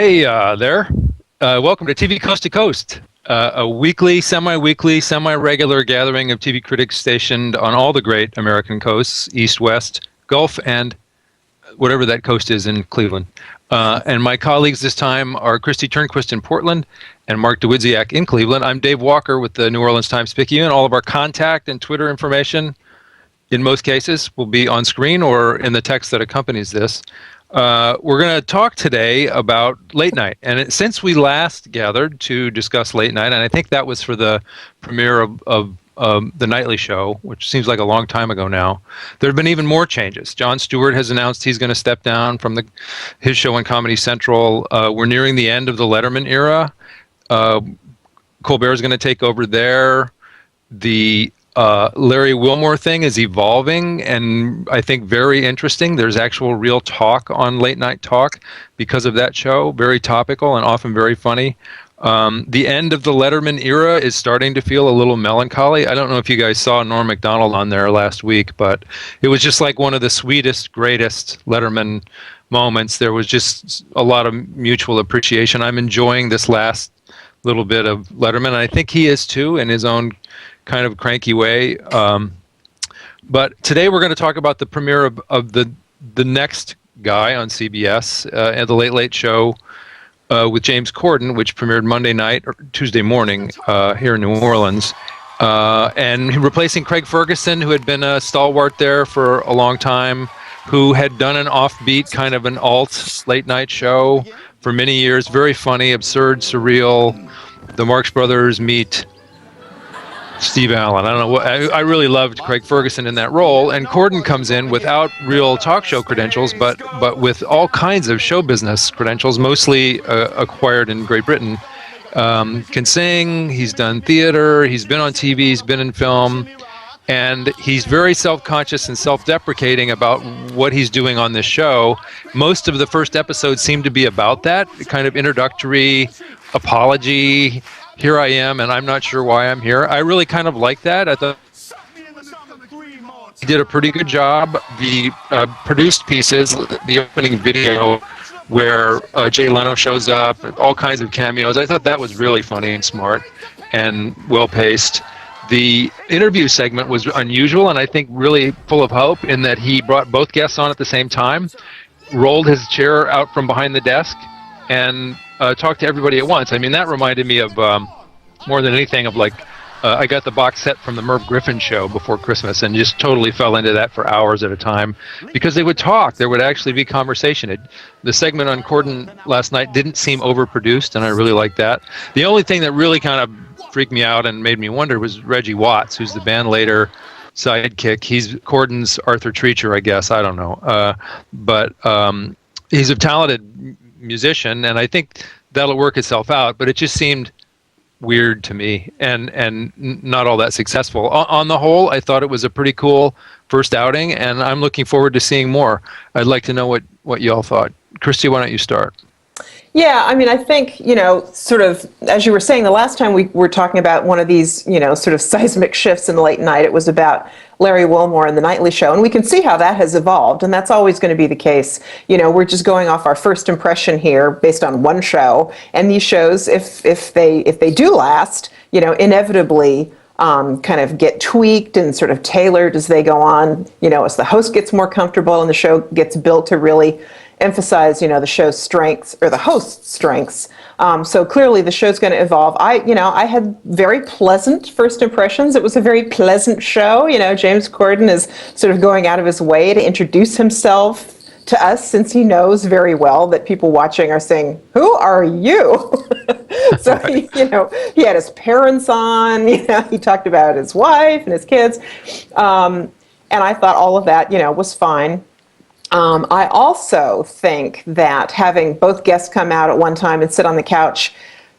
Hey there. Welcome to TV Coast to Coast, a weekly, semi-weekly, semi-regular gathering of TV critics stationed on all the great American coasts, East, West, Gulf, and whatever that coast is in Cleveland. And my colleagues this time are Christy Turnquist in Portland and Mark DeWidziak in Cleveland. I'm Dave Walker with the New Orleans Times-Picayune. All of our contact and Twitter information, in most cases, will be on screen or in the text that accompanies this. We're going to talk today about late night. And since we last gathered to discuss late night, and I think that was for the premiere of The Nightly Show, which seems like a long time ago now, there have been even more changes. Jon Stewart has announced he's going to step down from his show on Comedy Central. We're nearing the end of the Letterman era. Colbert is going to take over there. The Larry Wilmore thing is evolving and I think very interesting. There's actual real talk on late night talk because of that show. Very topical and often very funny. The end of the Letterman era is starting to feel a little melancholy. I don't know if you guys saw Norm Macdonald on there last week, but it was just like one of the sweetest, greatest Letterman moments. There was just a lot of mutual appreciation. I'm enjoying this last little bit of Letterman, and I think he is too in his own kind of cranky way. But today we're going to talk about the premiere of the next guy on CBS at the Late Late Show with James Corden, which premiered Monday night or Tuesday morning here in New Orleans. And replacing Craig Ferguson, who had been a stalwart there for a long time, who had done an offbeat kind of an alt late night show for many years. Very funny, absurd, surreal. The Marx Brothers meet Steve Allen. I don't know what I really loved Craig Ferguson in that role, and Corden comes in without real talk show credentials, but with all kinds of show business credentials, mostly acquired in Great Britain. Can sing. He's done theater. He's been on TV. He's been in film, and he's very self-conscious and self-deprecating about what he's doing on this show. Most of the first episodes seem to be about that kind of introductory apology. Here I am, and I'm not sure why I'm here. I really kind of like that. I thought he did a pretty good job. The produced pieces, the opening video where Jay Leno shows up, all kinds of cameos, I thought that was really funny and smart and well-paced. The interview segment was unusual and I think really full of hope in that he brought both guests on at the same time, rolled his chair out from behind the desk, and talk to everybody at once. I mean, that reminded me of more than anything of like I got the box set from the Merv Griffin show before Christmas and just totally fell into that for hours at a time because they would talk. There would actually be conversation. The segment on Corden last night didn't seem overproduced, and I really liked that. The only thing that really kind of freaked me out and made me wonder was Reggie Watts, who's the band later sidekick. He's Corden's Arthur Treacher, I guess. I don't know. But he's a talented musician, and I think that'll work itself out, but it just seemed weird to me and not all that successful. On the whole, I thought it was a pretty cool first outing, and I'm looking forward to seeing more. I'd like to know what y'all thought. Christy, why don't you start? Yeah, I mean, I think, sort of, as you were saying, the last time we were talking about one of these, sort of seismic shifts in the late night, it was about Larry Wilmore and The Nightly Show. And we can see how that has evolved, and that's always going to be the case. We're just going off our first impression here based on one show. And these shows, if they do last, inevitably kind of get tweaked and sort of tailored as they go on, as the host gets more comfortable and the show gets built to really emphasize, the show's strengths or the host's strengths. So clearly the show's going to evolve. I had very pleasant first impressions. It was a very pleasant show. James Corden is sort of going out of his way to introduce himself to us since he knows very well that people watching are saying, "Who are you?" So right. He had his parents on. He talked about his wife and his kids, and I thought all of that was fine. I also think that having both guests come out at one time and sit on the couch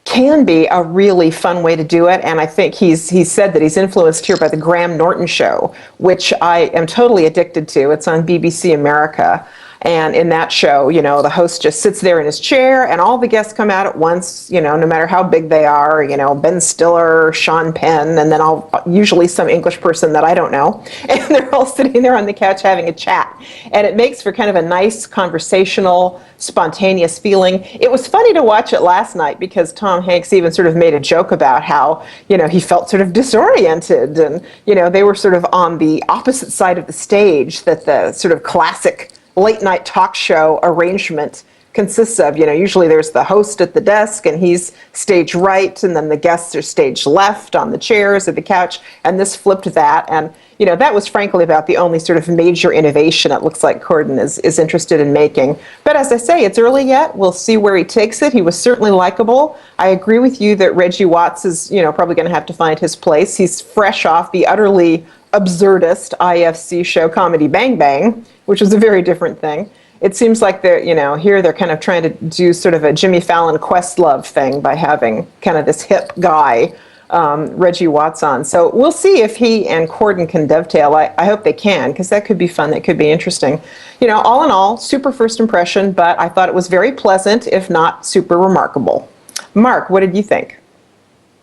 can be a really fun way to do it. And I think he's said that he's influenced here by the Graham Norton show, which I am totally addicted to. It's on BBC America. And in that show, the host just sits there in his chair and all the guests come out at once, no matter how big they are, Ben Stiller, Sean Penn, and then usually some English person that I don't know. And they're all sitting there on the couch having a chat. And it makes for kind of a nice conversational, spontaneous feeling. It was funny to watch it last night because Tom Hanks even sort of made a joke about how, he felt sort of disoriented and, they were sort of on the opposite side of the stage that the sort of classic late night talk show arrangement consists of. Usually there's the host at the desk and he's stage right, and then the guests are stage left on the chairs or the couch, and this flipped that. And, that was frankly about the only sort of major innovation it looks like Corden is interested in making. But as I say, it's early yet. We'll see where he takes it. He was certainly likable. I agree with you that Reggie Watts is, probably going to have to find his place. He's fresh off the utterly absurdist IFC show Comedy Bang Bang, which was a very different thing. It seems like here they're kind of trying to do sort of a Jimmy Fallon Questlove thing by having kind of this hip guy, Reggie Watts, on. So we'll see if he and Corden can dovetail. I hope they can, because that could be fun. That could be interesting. All in all, super first impression, but I thought it was very pleasant, if not super remarkable. Mark, what did you think?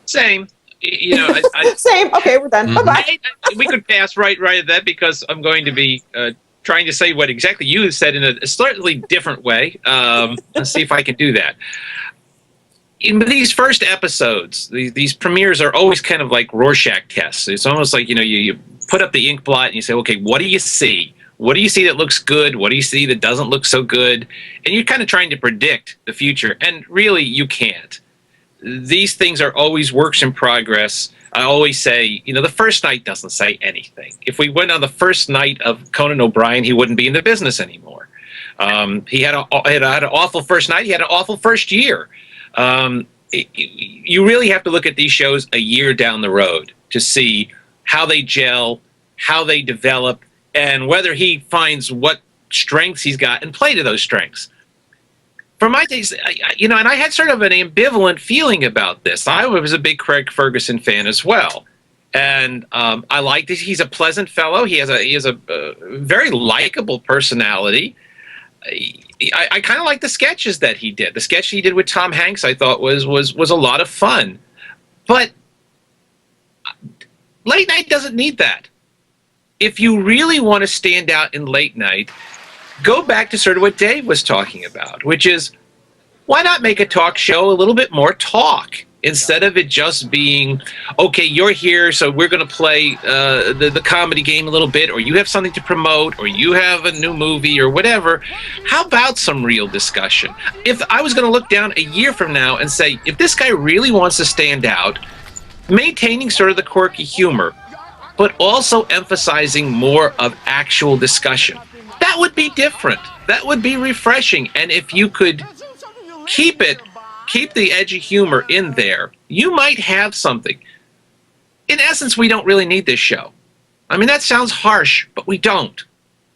Same. Same. Okay, we're done. Bye-bye. We could pass right at that because I'm going to be trying to say what exactly you said in a slightly different way. Let's see if I can do that. In these first episodes, these premieres are always kind of like Rorschach tests. It's almost like, you put up the ink blot and you say, okay, what do you see? What do you see that looks good? What do you see that doesn't look so good? And you're kind of trying to predict the future. And really, you can't. These things are always works in progress. I always say, the first night doesn't say anything. If we went on the first night of Conan O'Brien, he wouldn't be in the business anymore. He had an awful first night. He had an awful first year. You really have to look at these shows a year down the road to see how they gel, how they develop, and whether he finds what strengths he's got and play to those strengths. For my taste, and I had sort of an ambivalent feeling about this. I was a big Craig Ferguson fan as well, and I like this. He's a pleasant fellow. He has a very likable personality. I kind of like the sketches that he did. The sketch he did with Tom Hanks, I thought was a lot of fun. But late night doesn't need that. If you really want to stand out in late night, go back to sort of what Dave was talking about, which is, why not make a talk show a little bit more talk instead of it just being, okay, you're here, so we're going to play the comedy game a little bit, or you have something to promote, or you have a new movie, or whatever. How about some real discussion? If I was going to look down a year from now and say, if this guy really wants to stand out, maintaining sort of the quirky humor, but also emphasizing more of actual discussion, that would be different. That would be refreshing. And if you could keep the edgy humor in there, you might have something. In essence, we don't really need this show. I mean, that sounds harsh, but we don't.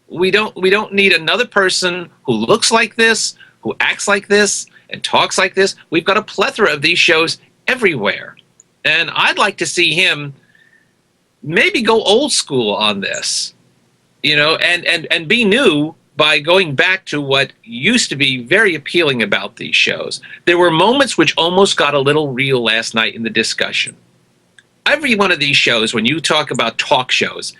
We don't need another person who looks like this, who acts like this, and talks like this. We've got a plethora of these shows everywhere. And I'd like to see him maybe go old school on this, and be new by going back to what used to be very appealing about these shows. There were moments which almost got a little real last night in the discussion. Every one of these shows, when you talk about talk shows,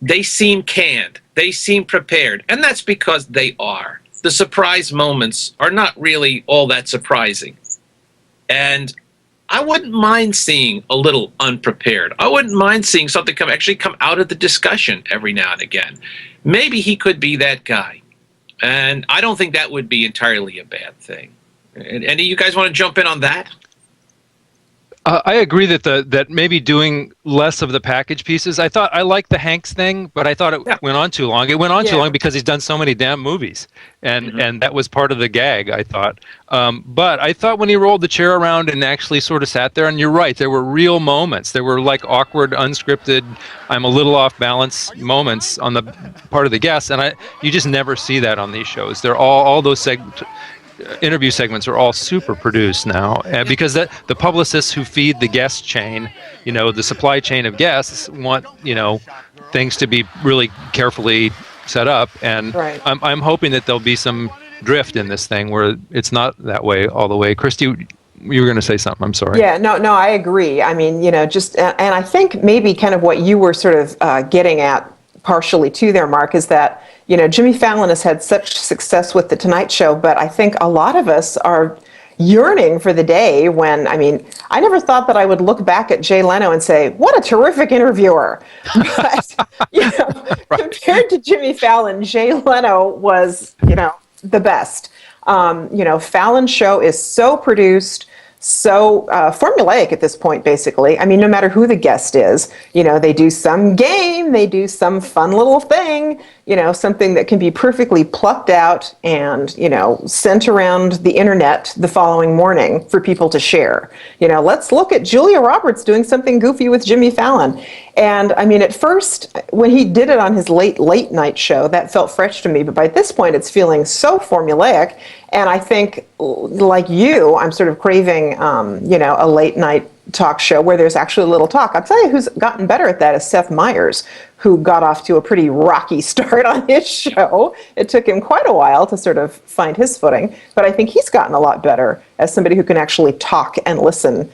they seem canned, they seem prepared, and that's because they are. The surprise moments are not really all that surprising. And I wouldn't mind seeing a little unprepared. I wouldn't mind seeing something actually come out of the discussion every now and again. Maybe he could be that guy. And I don't think that would be entirely a bad thing. Any of you guys want to jump in on that? I agree that maybe doing less of the package pieces. I liked the Hanks thing, but I thought it went on too long. It went on too long because he's done so many damn movies, and that was part of the gag, I thought. But I thought when he rolled the chair around and actually sort of sat there, and you're right, there were real moments. There were like awkward, unscripted, I'm a little off balance moments on the part of the guests, and you just never see that on these shows. They're all those interview segments are all super produced now, because the publicists who feed the guest chain, the supply chain of guests, want things to be really carefully set up, and Right. I'm hoping that there'll be some drift in this thing where it's not that way all the way. Christy, you were going to say something. I'm sorry. Yeah, no, I agree. I mean, and I think maybe kind of what you were sort of getting at partially too there, Mark, is that, Jimmy Fallon has had such success with The Tonight Show, but I think a lot of us are yearning for the day when, I mean, I never thought that I would look back at Jay Leno and say, what a terrific interviewer. But, right. Compared to Jimmy Fallon, Jay Leno was, the best. Fallon's show is so produced, so formulaic at this point, basically. I mean, no matter who the guest is, they do some game, they do some fun little thing, something that can be perfectly plucked out and, sent around the internet the following morning for people to share. Let's look at Julia Roberts doing something goofy with Jimmy Fallon. And I mean, at first, when he did it on his late night show, that felt fresh to me. But by this point, it's feeling so formulaic. And I think, like you, I'm sort of craving, a late night talk show where there's actually a little talk. I'll tell you who's gotten better at that is Seth Meyers, who got off to a pretty rocky start on his show. It took him quite a while to sort of find his footing, but I think he's gotten a lot better as somebody who can actually talk and listen,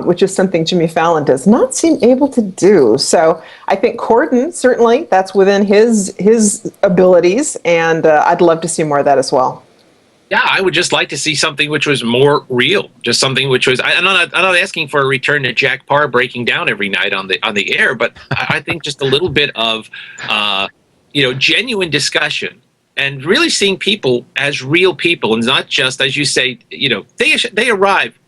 which is something Jimmy Fallon does not seem able to do. So I think Corden, certainly, that's within his abilities, and I'd love to see more of that as well. Yeah, I would just like to see something which was more real, just something which was. I'm not asking for a return to Jack Parr breaking down every night on the air, but I think just a little bit of, genuine discussion and really seeing people as real people, and not just, as you say, they arrive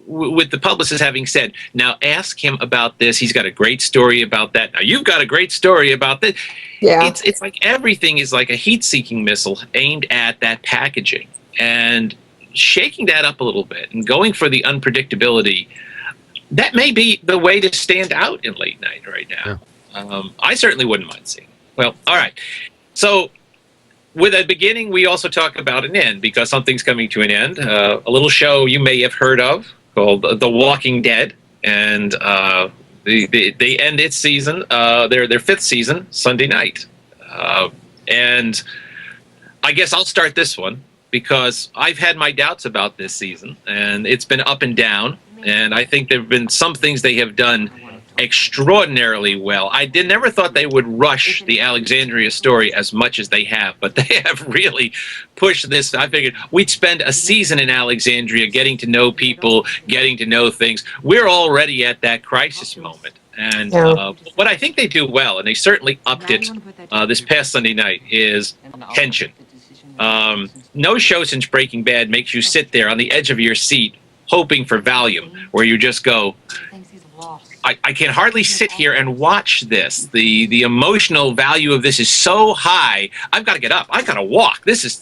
with the publicist having said, now ask him about this. He's got a great story about that. Now you've got a great story about this. Yeah, it's like everything is like a heat-seeking missile aimed at that packaging. And shaking that up a little bit and going for the unpredictability, that may be the way to stand out in late night right now. Yeah. I certainly wouldn't mind seeing. Well, all right. So with a beginning, we also talk about an end because something's coming to an end. A little show you may have heard of called The Walking Dead. And they end its season, their fifth season, Sunday night. And I guess I'll start this one, because I've had my doubts about this season, and it's been up and down, and I think there have been some things they have done extraordinarily well. I never thought they would rush the Alexandria story as much as they have, but they have really pushed this. I figured we'd spend a season in Alexandria getting to know people, getting to know things. We're already at that crisis moment. And what I think they do well, and they certainly upped it this past Sunday night, is tension. No show since Breaking Bad makes you sit there on the edge of your seat hoping for Valium, where you just go, I can hardly sit here and watch this. The emotional value of this is so high. I've got to get up. I've got to walk. This is.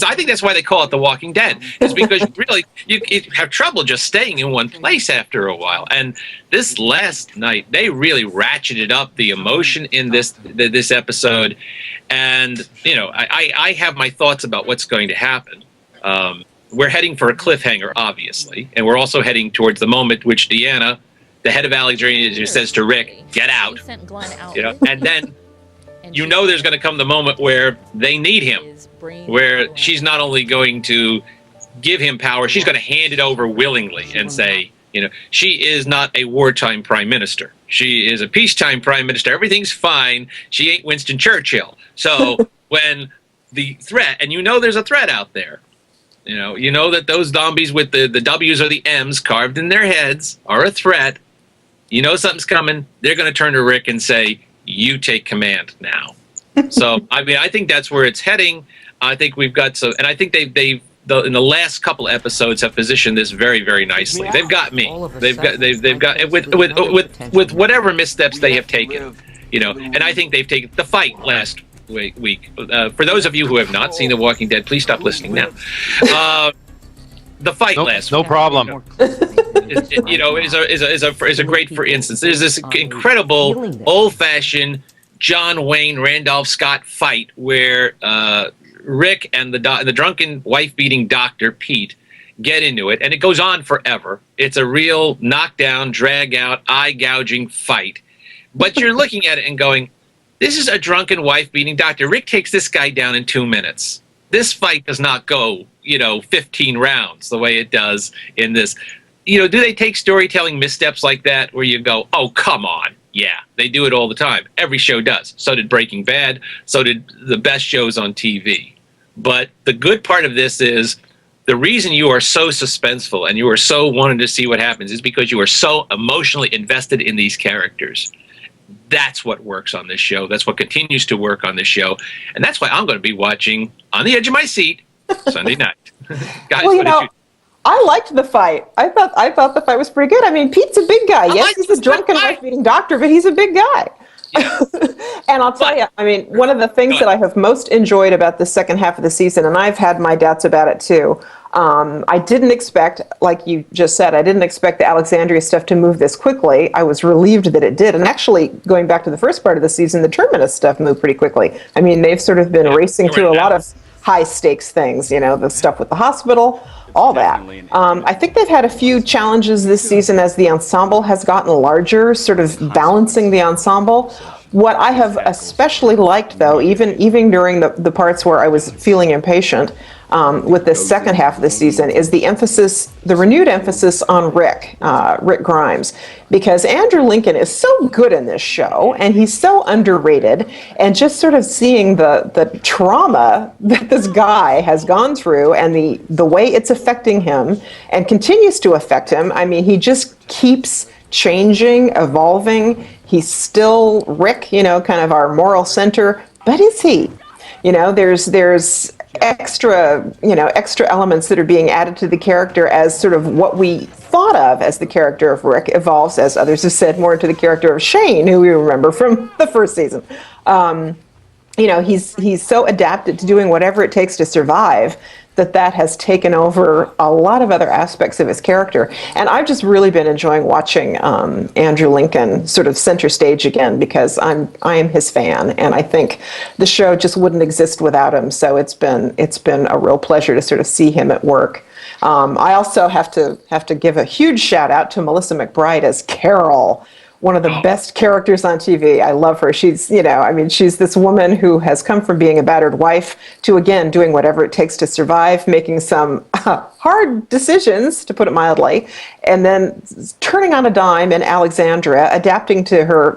I think that's why they call it The Walking Dead. Is because really you have trouble just staying in one place after a while. And this last night, they really ratcheted up the emotion in this episode. And I have my thoughts about what's going to happen. We're heading for a cliffhanger, obviously, and we're also heading towards the moment which Deanna, the head of Alexandria, says to Rick, "Get out." And then there's going to come the moment where they need him, where she's not only going to give him power, she's going to hand it over willingly and say, she is not a wartime prime minister. She is a peacetime prime minister. Everything's fine. She ain't Winston Churchill. So when the threat, and there's a threat out there, that those zombies with the W's or the M's carved in their heads are a threat. Something's coming. They're going to turn to Rick and say, "You take command now." So, I think that's where it's heading. I think we've got and I think they've in the last couple episodes have positioned this very, very nicely. They've got me. They've got with whatever missteps they have taken, and I think they've taken the fight last week. For those of you who have not seen The Walking Dead, please stop listening now. The fight last week. No problem. Is a great, for instance. There's this incredible old-fashioned John Wayne Randolph Scott fight where Rick and the drunken wife-beating doctor Pete get into it, and it goes on forever. It's a real knockdown, drag-out, eye-gouging fight. But you're looking at it and going, This is a drunken wife-beating doctor. Rick takes this guy down in 2 minutes. This fight does not go, 15 rounds the way it does in this. Do they take storytelling missteps like that where you go, oh, come on. Yeah, they do it all the time. Every show does. So did Breaking Bad. So did the best shows on TV. But the good part of this is the reason you are so suspenseful and you are so wanting to see what happens is because you are so emotionally invested in these characters. That's what works on this show. That's what continues to work on this show. And that's why I'm going to be watching on the edge of my seat Sunday night. Guys, well, I liked the fight. I thought the fight was pretty good. I mean, Pete's a big guy. Yes, he's a drunken wife-beating doctor, but he's a big guy. Yeah. And I'll tell you, I mean, one of the things that I have most enjoyed about the second half of the season, and I've had my doubts about it too, I didn't expect, like you just said, I didn't expect the Alexandria stuff to move this quickly. I was relieved that it did. And actually, going back to the first part of the season, the Terminus stuff moved pretty quickly. I mean, they've sort of been racing through a lot of high-stakes things, the stuff with the hospital, all that. I think they've had a few challenges this season as the ensemble has gotten larger, sort of balancing the ensemble. What I have especially liked, though, even during the parts where I was feeling impatient with the second half of the season, is the renewed emphasis on Rick Grimes, because Andrew Lincoln is so good in this show, and he's so underrated, and just sort of seeing the trauma that this guy has gone through and the way it's affecting him and continues to affect him. I mean, he just keeps changing, evolving. He's still Rick, kind of our moral center, but is he? There's extra elements that are being added to the character as sort of what we thought of as the character of Rick evolves, as others have said, more into the character of Shane, who we remember from the first season. He's so adapted to doing whatever it takes to survive that has taken over a lot of other aspects of his character. And I've just really been enjoying watching Andrew Lincoln sort of center stage again, because I am his fan, and I think the show just wouldn't exist without him. So it's been a real pleasure to sort of see him at work. I also have to give a huge shout out to Melissa McBride as Carol, one of the best characters on TV. I love her. She's, she's this woman who has come from being a battered wife to, again, doing whatever it takes to survive, making some hard decisions, to put it mildly, and then turning on a dime in Alexandria, adapting to her,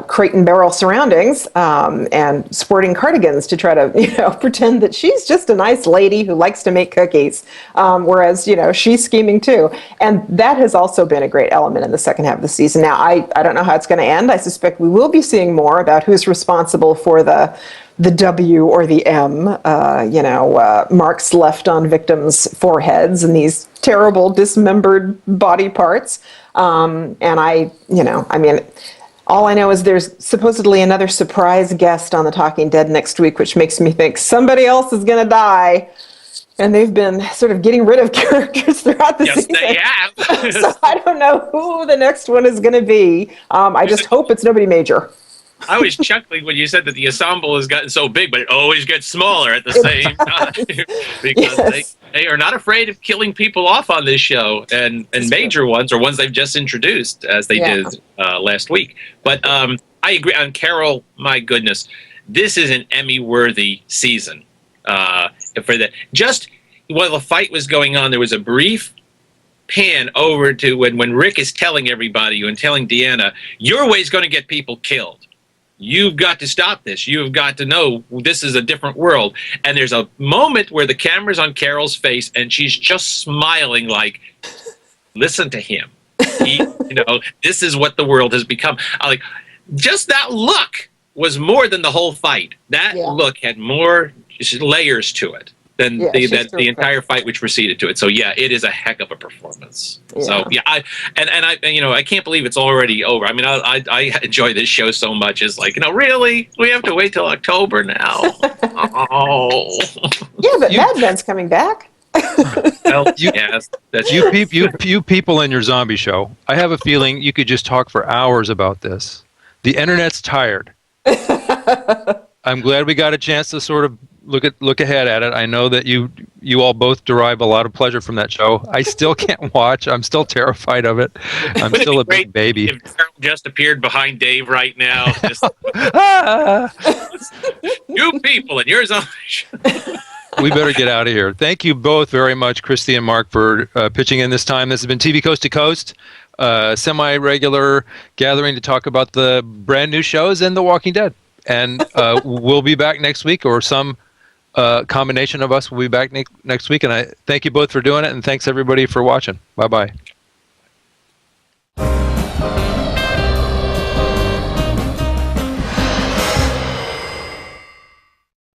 crate and barrel surroundings, and sporting cardigans to try to, pretend that she's just a nice lady who likes to make cookies, whereas, she's scheming too. And that has also been a great element in the second half of the season. Now, I don't know how it's going to end. I suspect we will be seeing more about who's responsible for the W or the M, marks left on victims' foreheads and these terrible dismembered body parts. All I know is there's supposedly another surprise guest on The Talking Dead next week, which makes me think somebody else is going to die. And they've been sort of getting rid of characters throughout the season. Yes, they have. So I don't know who the next one is going to be. I just hope it's nobody major. I was chuckling when you said that the ensemble has gotten so big, but it always gets smaller at the same time. Because they are not afraid of killing people off on this show, and major ones, or ones they've just introduced, as they did last week. But I agree on Carol. My goodness, this is an Emmy-worthy season for that. Just while the fight was going on, there was a brief pan over to when Rick is telling everybody and telling Deanna, your way is going to get people killed. You've got to stop this. You've got to know this is a different world. And there's a moment where the camera's on Carol's face and she's just smiling like, listen to him. This is what the world has become. Just that look was more than the whole fight. That look had more layers to it than the entire fight which preceded to it. So it is a heck of a performance. Yeah. So I can't believe it's already over. I mean, I enjoy this show so much. It's like, really, we have to wait till October now. Oh. Yeah, but Mad Men's coming back. Well, yes, that's you people in your zombie show. I have a feeling you could just talk for hours about this. The internet's tired. I'm glad we got a chance to sort of look ahead at it. I know that you all both derive a lot of pleasure from that show. I still can't watch. I'm still terrified of it. I'm still a big baby. If Carol just appeared behind Dave right now, just, you people and yours on. We better get out of here. Thank you both very much, Christy and Mark, for pitching in this time. This has been TV Coast to Coast, semi-regular gathering to talk about the brand new shows and The Walking Dead. And we'll be back next week, or some combination of us will be back next week. And I thank you both for doing it, and thanks everybody for watching. Bye-bye.